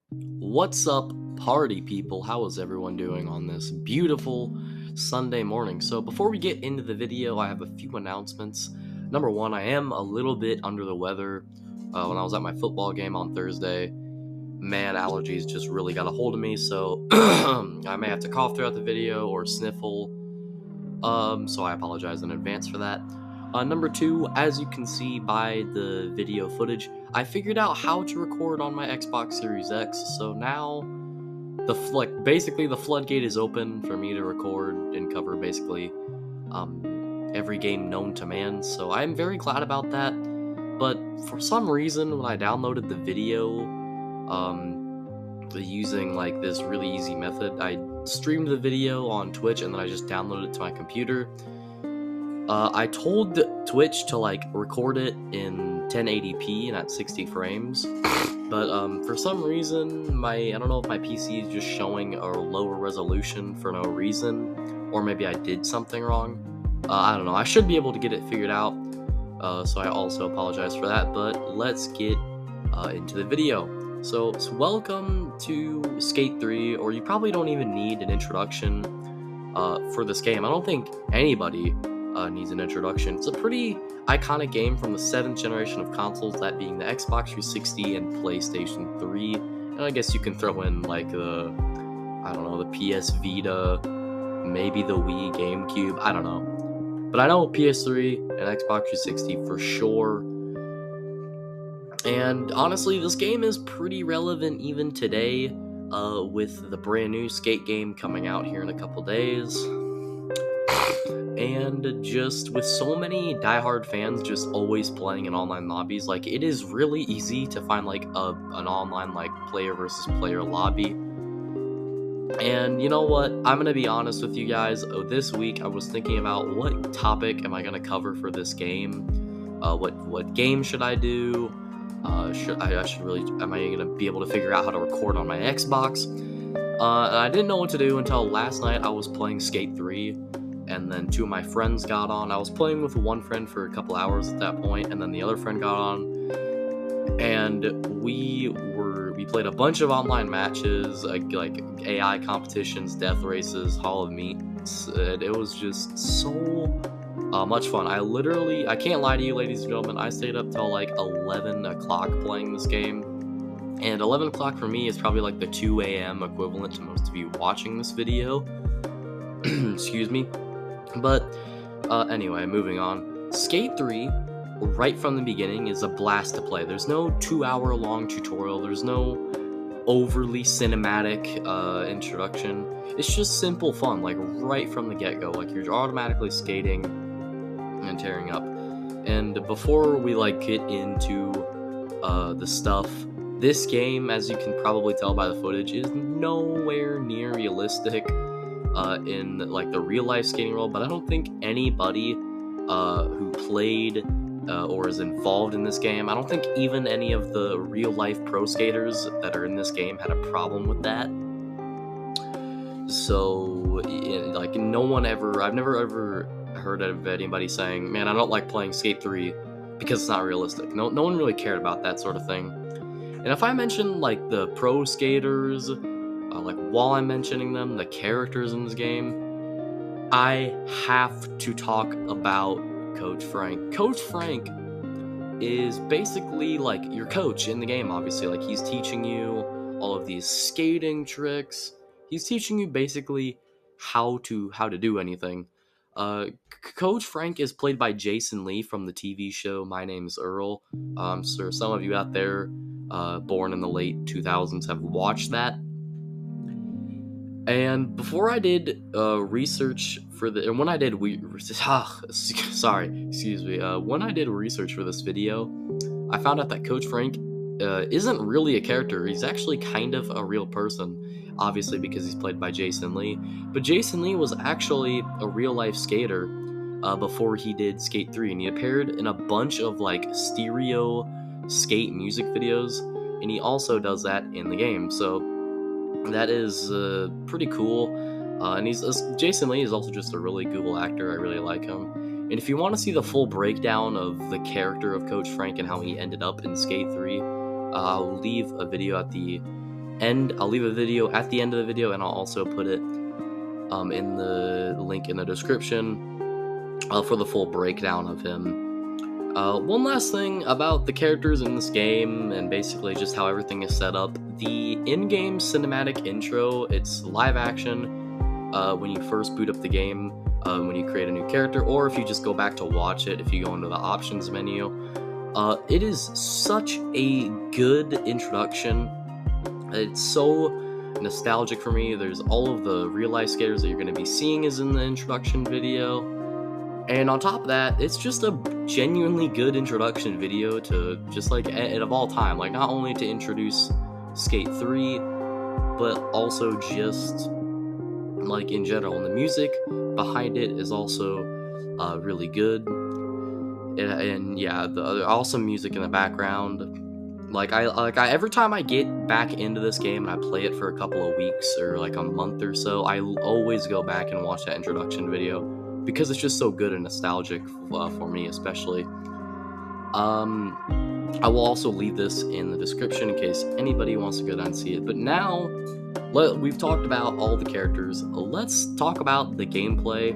What's up, party people? How is everyone doing on this beautiful Sunday morning? So, before we get into the video, I have a few announcements. Number one, I am a little bit under the weather. When I was at my football game on Thursday, man, allergies just really got a hold of me, so I may have to cough throughout the video or sniffle. So I apologize in advance for that. Number two, as you can see by the video footage, I figured out how to record on my Xbox Series X. So now basically the floodgate is open for me to record and cover basically every game known to man. So I'm very glad about that. But for some reason, when I downloaded the video, using like this really easy method, I streamed the video on Twitch and then I just downloaded it to my computer. I told Twitch to like record it in 1080p and at 60 frames, but for some reason I don't know if my PC is just showing a lower resolution for no reason, or maybe I did something wrong. I don't know. I should be able to get it figured out, so I also apologize for that, but let's get into the video. So welcome to Skate 3, or you probably don't even need an introduction for this game. I don't think anybody needs an introduction. It's a pretty iconic game from the 7th generation of consoles, that being the Xbox 360 and PlayStation 3. And I guess you can throw in like the PS Vita, maybe the Wii, GameCube, I don't know. But I know PS3 and Xbox 360 for sure. And honestly, this game is pretty relevant even today, with the brand new Skate game coming out here in a couple days. And just with so many diehard fans just always playing in online lobbies, like it is really easy to find like an online like player versus player lobby. And you know what? I'm gonna be honest with you guys. This week I was thinking about what topic am I gonna cover for this game. What game should I do? Am I gonna be able to figure out how to record on my Xbox? And I didn't know what to do until last night. I was playing Skate 3. And then two of my friends got on. I was playing with one friend for a couple hours at that point, and then the other friend got on, and we played a bunch of online matches, like AI competitions, death races, Hall of Meats. It was just so much fun. I can't lie to you, ladies and gentlemen, I stayed up till like 11 o'clock playing this game, and 11 o'clock for me is probably like the 2 a.m. equivalent to most of you watching this video. Excuse me. But anyway, moving on. Skate 3, right from the beginning, is a blast to play. There's no 2-hour-long tutorial. There's no overly cinematic introduction. It's just simple fun, like right from the get-go. Like you're automatically skating and tearing up. And before we like get into the stuff, this game, as you can probably tell by the footage, is nowhere near realistic in like the real life skating world, but I don't think anybody who played or is involved in this game, I don't think even any of the real life pro skaters that are in this game had a problem with that. So like I've never ever heard of anybody saying, man, I don't like playing Skate 3 because it's not realistic. No one really cared about that sort of thing. And if I mention like the pro skaters, like while I'm mentioning them, the characters in this game, I have to talk about Coach Frank. Coach Frank is basically like your coach in the game, obviously. Like he's teaching you all of these skating tricks. He's teaching you basically how to do anything. Coach Frank is played by Jason Lee from the TV show My Name's Earl. So some of you out there born in the late 2000s have watched that. And before I did research for when I did when I did research for this video, I found out that Coach Frank isn't really a character. He's actually kind of a real person, obviously because he's played by Jason Lee. But Jason Lee was actually a real life skater before he did Skate 3, and he appeared in a bunch of like stereo skate music videos, and he also does that in the game. So that is pretty cool, and Jason Lee is also just a really cool actor. I really like him. And if you want to see the full breakdown of the character of Coach Frank and how he ended up in Skate 3, I'll leave a video at the I'll leave a video at the end of the video, and I'll also put it in the link in the description for the full breakdown of him. One last thing about the characters in this game, and basically just how everything is set up. The in-game cinematic intro, it's live action when you first boot up the game, when you create a new character, or if you just go back to watch it, if you go into the options menu. It is such a good introduction. It's so nostalgic for me. There's all of the real-life skaters that you're going to be seeing is in the introduction video. And on top of that, it's just a genuinely good introduction video to just like of all time. Like, not only to introduce Skate 3, but also just like in general. And the music behind it is also really good. And yeah, the other awesome music in the background. Like I every time I get back into this game and I play it for a couple of weeks or like a month or so, I always go back and watch that introduction video because it's just so good and nostalgic for me, especially. I will also leave this in the description in case anybody wants to go down and see it. But now we've talked about all the characters. Let's talk about the gameplay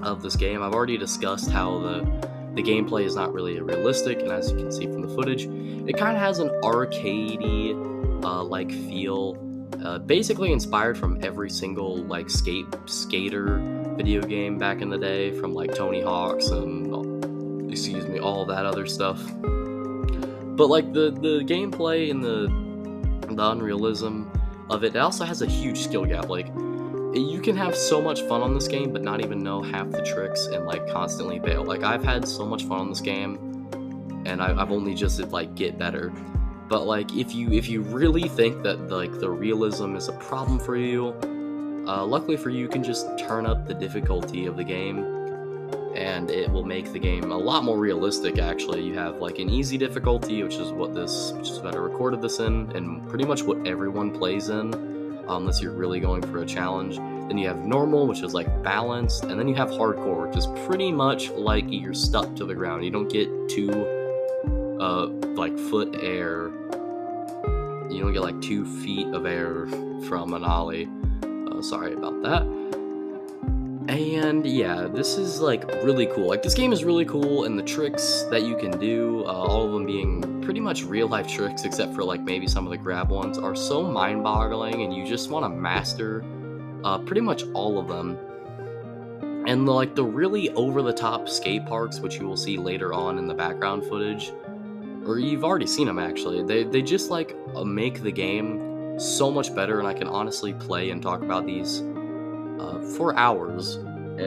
of this game. I've already discussed how the gameplay is not really realistic, and as you can see from the footage, it kind of has an arcadey like feel, basically inspired from every single like skater video game back in the day, from like Tony Hawk's and all that other stuff. But like the gameplay and the unrealism of it also has a huge skill gap. Like, you can have so much fun on this game but not even know half the tricks and like constantly fail. Like, I've had so much fun on this game and I've only just like get better. But like, if you really think that like the realism is a problem for you, luckily for you, you can just turn up the difficulty of the game and it will make the game a lot more realistic. Actually, you have like an easy difficulty, which is what I recorded this in, and pretty much what everyone plays in, unless you're really going for a challenge. Then you have normal, which is like balanced, and then you have hardcore, which is pretty much like you're stuck to the ground. You don't get like foot air. You don't get like 2 feet of air from an ollie. Sorry about that. And yeah, this is like really cool. Like, this game is really cool, and the tricks that you can do, all of them being pretty much real life tricks except for like maybe some of the grab ones, are so mind-boggling, and you just want to master pretty much all of them. And like the really over-the-top skate parks, which you will see later on in the background footage, or you've already seen them actually, they just like make the game so much better, and I can honestly play and talk about these for hours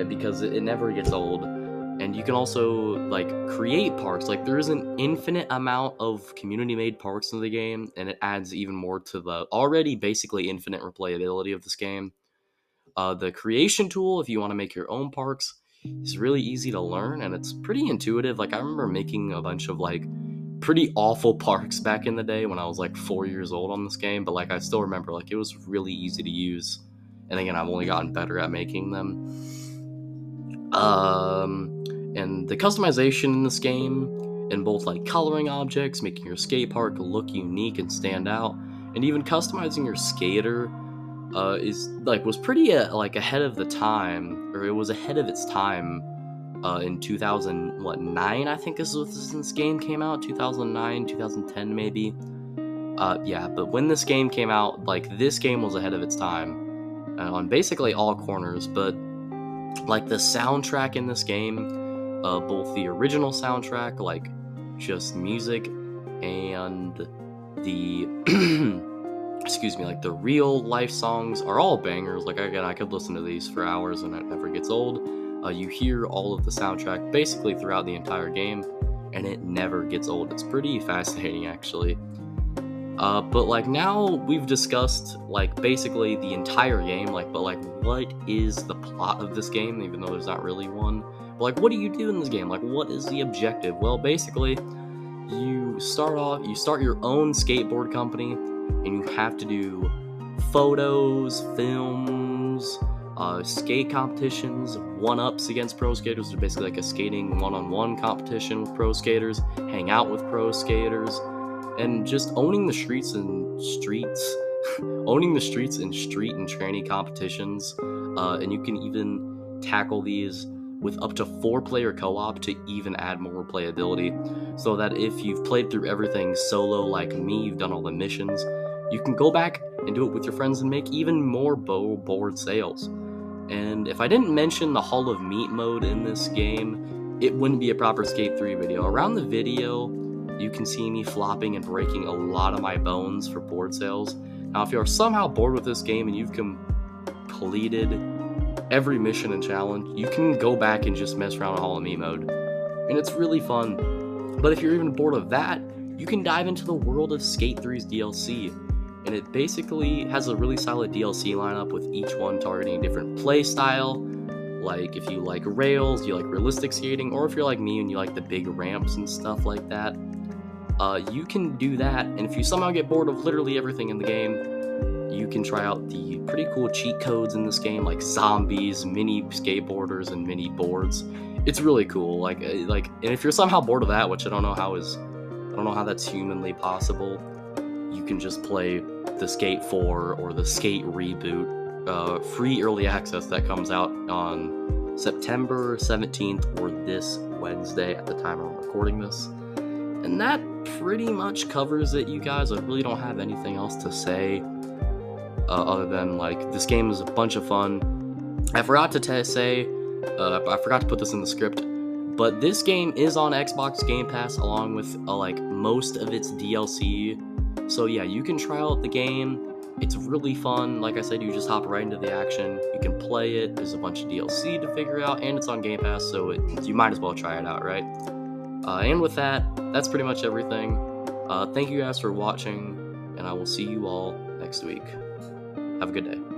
because it never gets old. And you can also like create parks. Like, there is an infinite amount of community-made parks in the game, and it adds even more to the already basically infinite replayability of this game. The creation tool, if you want to make your own parks, is really easy to learn, and it's pretty intuitive. Like, I remember making a bunch of like pretty awful parks back in the day when I was like 4 years old on this game, but like I still remember like it was really easy to use. And again, I've only gotten better at making them. And the customization in this game, in both like coloring objects, making your skate park look unique and stand out, and even customizing your skater, was pretty ahead of the time, or it was ahead of its time. In 2009, I think this game came out. 2009, 2010 maybe. Yeah, but when this game came out, like, this game was ahead of its time on basically all corners. But like the soundtrack in this game, both the original soundtrack, like just music, and the like the real life songs are all bangers. Like, again, I could listen to these for hours and it never gets old. You hear all of the soundtrack basically throughout the entire game, and it never gets old. It's pretty fascinating, actually. But like, now we've discussed like basically the entire game, but like, what is the plot of this game, even though there's not really one. But like, what do you do in this game? Like, what is the objective? Well, basically, you start your own skateboard company, and you have to do photos, films, skate competitions, one-ups against pro skaters. It's basically like a skating one-on-one competition with pro skaters, hang out with pro skaters, And just owning the streets and owning the streets in street and tranny competitions, and you can even tackle these with up to 4-player co-op to even add more replayability, so that if you've played through everything solo like me, you've done all the missions, you can go back and do it with your friends and make even more board sales. And if I didn't mention the Hall of Meat mode in this game, it wouldn't be a proper Skate 3 video. Around the video, you can see me flopping and breaking a lot of my bones for board sales. Now, if you're somehow bored with this game and you've completed every mission and challenge, you can go back and just mess around in Hall of Meat mode, and it's really fun. But if you're even bored of that, you can dive into the world of Skate 3's DLC, and it basically has a really solid DLC lineup with each one targeting a different play style. Like if you like rails, you like realistic skating, or if you're like me and you like the big ramps and stuff like that, you can do that. And if you somehow get bored of literally everything in the game, you can try out the pretty cool cheat codes in this game, like zombies, mini skateboarders, and mini boards. It's really cool. And if you're somehow bored of that, which I don't know how that's humanly possible, you can just play the Skate 4 or the Skate Reboot, free early access that comes out on September 17th or this Wednesday at the time I'm recording this. And that pretty much covers it, you guys. I really don't have anything else to say other than, like, this game is a bunch of fun. I forgot to I forgot to put this in the script, but this game is on Xbox Game Pass along with like most of its DLC. So yeah, you can try out the game. It's really fun. Like I said, you just hop right into the action. You can play it. There's a bunch of DLC to figure out, and it's on Game Pass, so you might as well try it out, right? And with that, that's pretty much everything. Thank you guys for watching, and I will see you all next week. Have a good day.